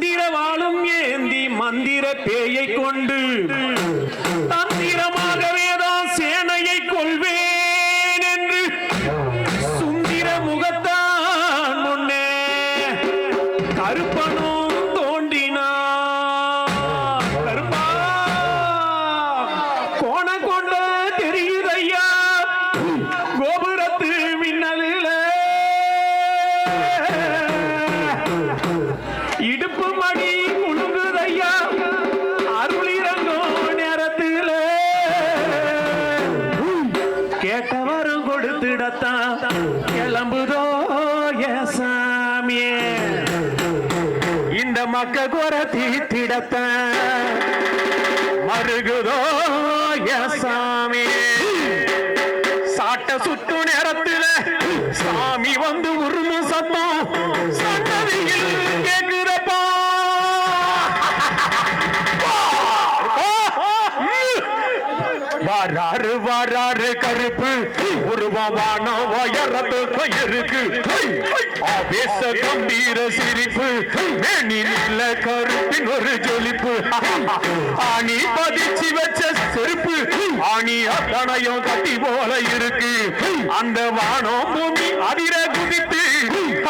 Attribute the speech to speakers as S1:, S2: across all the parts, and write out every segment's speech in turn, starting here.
S1: மந்திரவாளும் ஏந்தி மந்திர பேயை கொண்டு தந்திரமாகவே தான் சேனையை கொள்வேன் என்று சுந்திர முகத்தான் முன்னே கருப்பனும் தோண்டினான். கருப்பா கோண கொண்ட தெரியுதையா கோபுரத்து மின்னலில இடுப்பு மடி குலுங்குதையா அருளிரங்கும் நேரத்தில் கேட்டவரும் கொடுத்துடத்தான் கிளம்புதோ ஏசாமியே இந்த மக்க குற தீத்திடத்தான் மருகுதோ ஏசாமியே சாட்ட சுட்டு நேரத்தில் சாமி வந்து உருமு சத்தம் சன்னதியில் கேட்கிறப்பா. வாராரு வாராரு கருப்பு உருவமான உயரத்து இருக்கு ஆவேச கம்பீர சிரிப்பு மேனில கருப்பின் ஒரு ஜொலிப்பு ஆணி பதிச்சு வச்ச செருப்பு ஆணி அத்தனையும் கட்டி போல இருக்கு அந்த வானம் பூமி அதிர குதித்து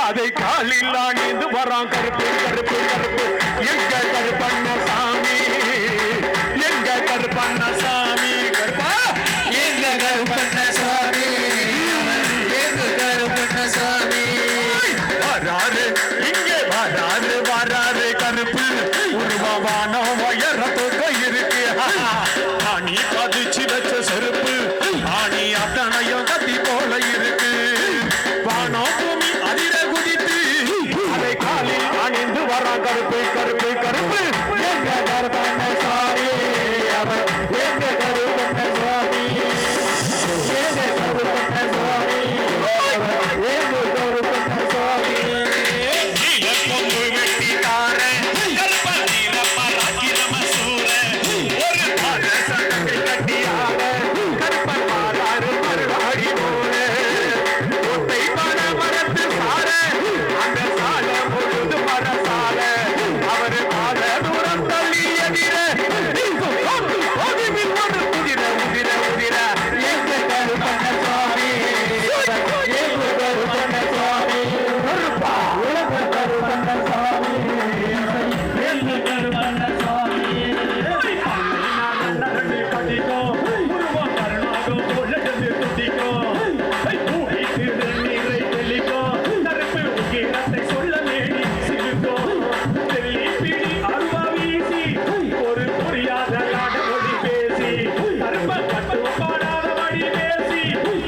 S1: அதை காலில் அணிந்து வரான் கருப்பு கருப்பு கருப்பு எங்க கருப்பண்ண சாமி எங்க கருப்பண்ண சாமி கருப்பா எங்க கருப்பண்ண சாமி எங்க கருப்பண்ண சாமி வராரு இங்கே வராரு வராரு கருப்பு உருவமான உயரத்துக்கு இருக்கு ஆணி பதிச்சு வச்ச செருப்பு ஆணி அத்தனையும் கத்தி போல இருக்கு வானம் பூமி அதிர குதித்து அதை காலில் அணிந்து வரான் கருப்பு கருப்பு கருப்பு எங்க கருப்பண்ண சாமி அவர் எங்க கருப்பண்ண சுவாமி எங்க கருப்பண்ண சுவாமி எங்க கருப்பண்ண சுவாமி கொம்பு வெட்டிக்கார ஒரு பாத சட்டை கட்டியார கருப்பன் மாறாறு மறுவாடி போல ஒத்தை பண மரத்து சார அந்த சால பொழுது மரசால அவரு பாத தூரம் தள்ளி எதிர உதிர உதிர உதிர எங்க கருப்பண்ண சுவாமி எங்க கருப்பண்ண சுவாமி உலக கருப்பண்ண சுவாமி எங்க கருப்பண்ண சுவாமி படிக்கோ உருவம் கருணாகும் உலகத்தில் துடிக்கோ பூமிக்கு நீரை தெளிக்கோ கருப்பு உகிரத்தை சொல்ல வேண்டி சிரிக்கோ தெல்லி பிடி அருவா வீசி ஒரு புரியாத நாடமொழி பேசி கருப்ப கட்டு பாடாத வழி பேசி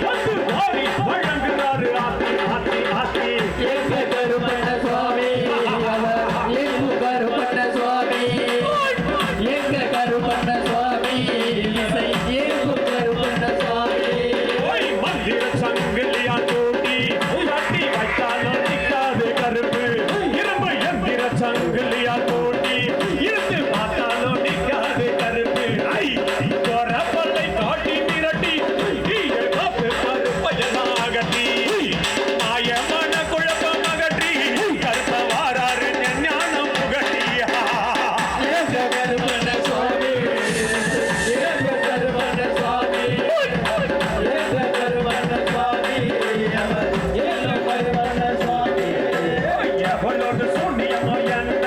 S1: வந்து மாறி வழங்குறாரு ஆத்தி ஆத்தி ஆத்தி
S2: எங்க கருப்பண்ண சுவாமி எங்க கருப்பண்ண சுவாமி எங்க கருப்பண்ண சுவாமி இசை எங்க கருப்பண்ண சுவாமி
S1: ஓய் மந்திர சங்கிலியா தூண்டி கட்டி வைத்தாலும் நிற்காது கருப்பு இரும்பு எந்திர சங்கிலியா தூண்டி இருந்து பார்த்தாலும் நிற்காது கருப்பு ஐ தோர பல்லை காட்டி மிரட்டி காப்பு கருப்பையனாகட்டி மாயமான குழப்பம் அகற்றி கருப்ப வாராரு ஞானம் புகட்டியா
S2: எங்க கருப்பண்ண சுவாமி எங்க கருப்பண்ண சுவாமி எங்க கருப்பண்ண சுவாமி எங்க கருப்பண்ண சுவாமி
S1: எவளோடு சூன்யமோ என்ன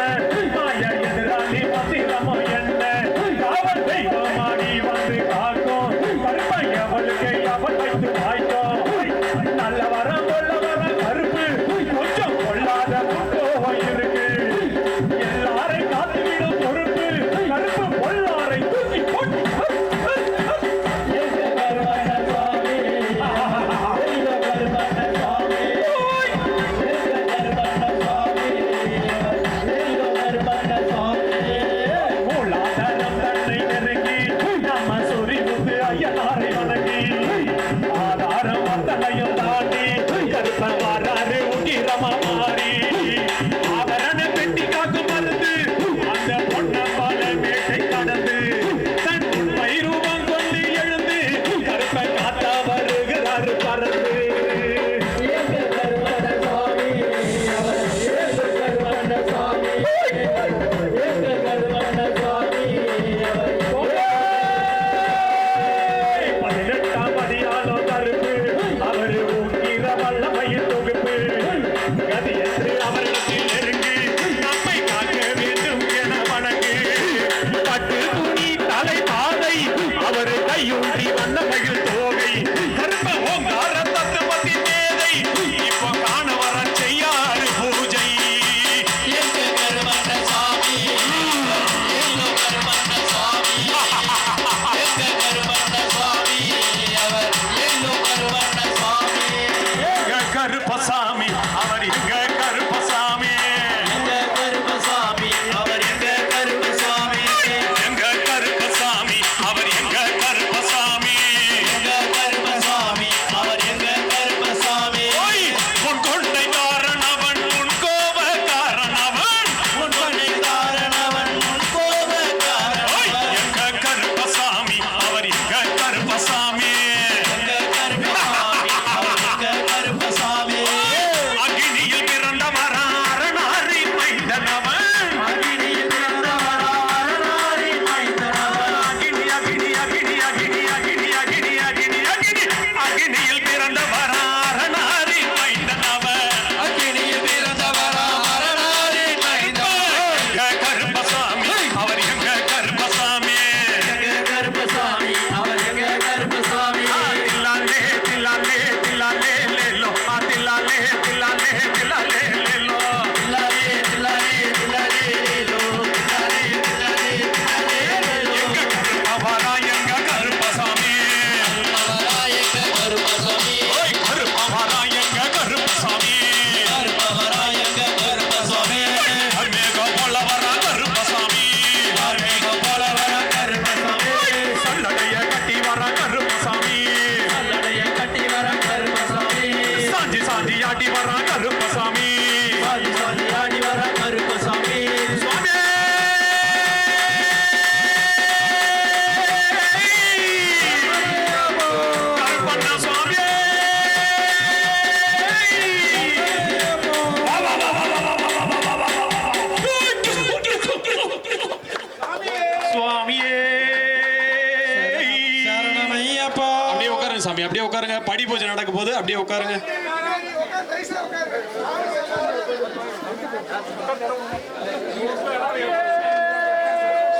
S3: சாமி அப்படியே உட்காருங்க. படி பூஜை நடக்க போது அப்படியே உட்காருங்க.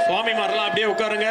S3: சுவாமி மாரெல்லாம் அப்படியே உட்காருங்க.